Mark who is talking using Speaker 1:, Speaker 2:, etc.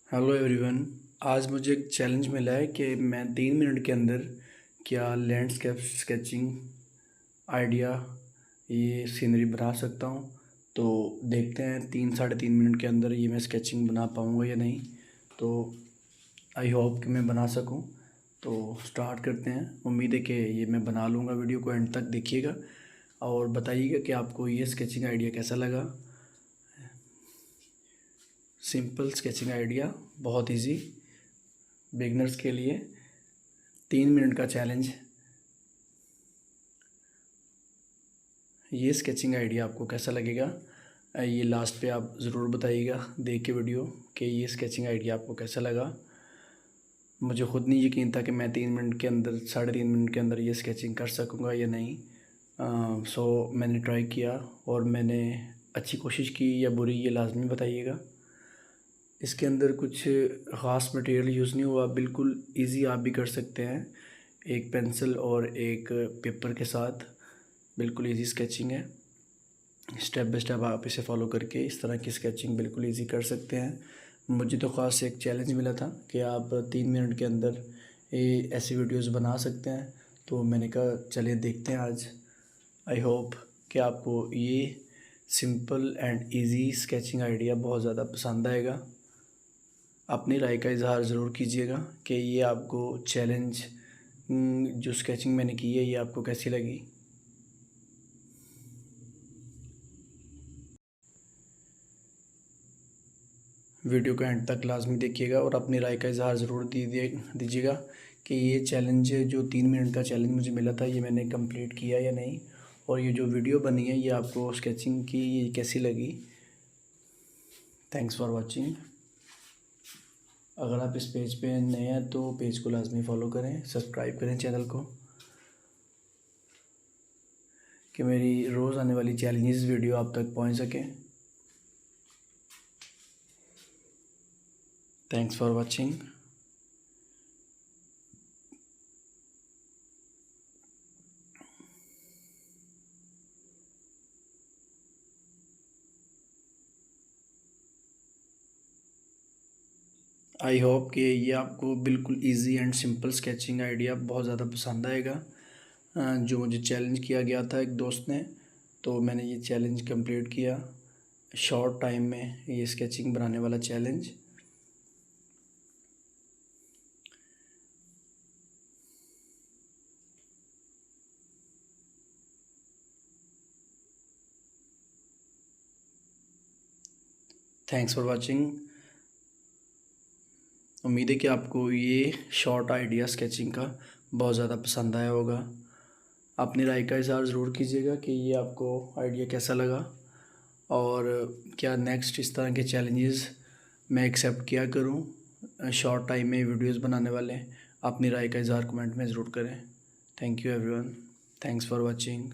Speaker 1: Hello everyone. आज मुझे एक चैलेंज मिला है कि मैं 3 मिनट के अंदर क्या लैंडस्केप स्केचिंग आइडिया ये सीनरी बना सकता हूँ। तो देखते हैं 3 साढ़े 3 मिनट के अंदर ये मैं स्केचिंग बना पाऊँगा या नहीं। तो आई होप कि मैं बना सकूँ। तो स्टार्ट करते हैं। उम्मीद है कि ये मैं बना लूँगा। वीडियो को एंड तक देखिएगा और बताइएगा कि आपको ये स्केचिंग आइडिया कैसा लगा। सिंपल स्केचिंग आइडिया, बहुत इजी, बिगनर्स के लिए 3 मिनट का चैलेंज। ये स्केचिंग आइडिया आपको कैसा लगेगा ये लास्ट पे आप ज़रूर बताइएगा देख के वीडियो कि ये स्केचिंग आइडिया आपको कैसा लगा। मुझे ख़ुद नहीं यकीन था कि मैं 3 मिनट के अंदर 3.5 मिनट के अंदर ये स्केचिंग कर सकूँगा या नहीं। सो मैंने ट्राई किया और मैंने अच्छी कोशिश की या बुरी ये लाजमी बताइएगा। इसके अंदर कुछ ख़ास मटेरियल यूज़ नहीं हुआ, बिल्कुल इजी आप भी कर सकते हैं। एक पेंसिल और एक पेपर के साथ बिल्कुल इजी स्केचिंग है। स्टेप बाय स्टेप आप इसे फॉलो करके इस तरह की स्केचिंग बिल्कुल इजी कर सकते हैं। मुझे तो ख़ास एक चैलेंज मिला था कि आप 3 मिनट के अंदर ये ऐसी वीडियोस बना सकते हैं। तो मैंने कहा चलिए देखते हैं आज। आई होप कि आपको ये simple and easy sketching idea बहुत ज़्यादा पसंद आएगा। अपनी राय का इजहार ज़रूर कीजिएगा कि ये आपको चैलेंज जो स्केचिंग मैंने की है ये आपको कैसी लगी। वीडियो को एंड तक लाजमी देखिएगा और अपनी राय का इजहार ज़रूर दीजिएगा कि ये चैलेंज जो 3 मिनट का चैलेंज मुझे मिला था ये मैंने कंप्लीट किया या नहीं, और ये जो वीडियो बनी है ये आपको स्केचिंग की ये कैसी लगी। Thanks for watching. अगर आप इस पेज पे नए हैं तो पेज को लाजमी फॉलो करें, सब्सक्राइब करें चैनल को कि मेरी रोज़ आने वाली चैलेंजेस वीडियो आप तक पहुंच सके। Thanks for watching. I hope कि ये आपको बिल्कुल easy and simple sketching idea बहुत ज़्यादा पसंद आएगा। जो मुझे चैलेंज किया गया था एक दोस्त ने, तो मैंने ये चैलेंज कंप्लीट किया शॉर्ट टाइम में, ये स्केचिंग बनाने वाला चैलेंज। Thanks for watching. उम्मीद है कि आपको ये शॉर्ट आइडिया स्केचिंग का बहुत ज़्यादा पसंद आया होगा। अपनी राय का इज़हार ज़रूर कीजिएगा कि ये आपको आइडिया कैसा लगा और क्या नेक्स्ट इस तरह के चैलेंजेस मैं एक्सेप्ट किया करूं शॉर्ट टाइम में वीडियोस बनाने वाले। अपनी राय का इज़हार कमेंट में ज़रूर करें। Thank you everyone. Thanks for watching.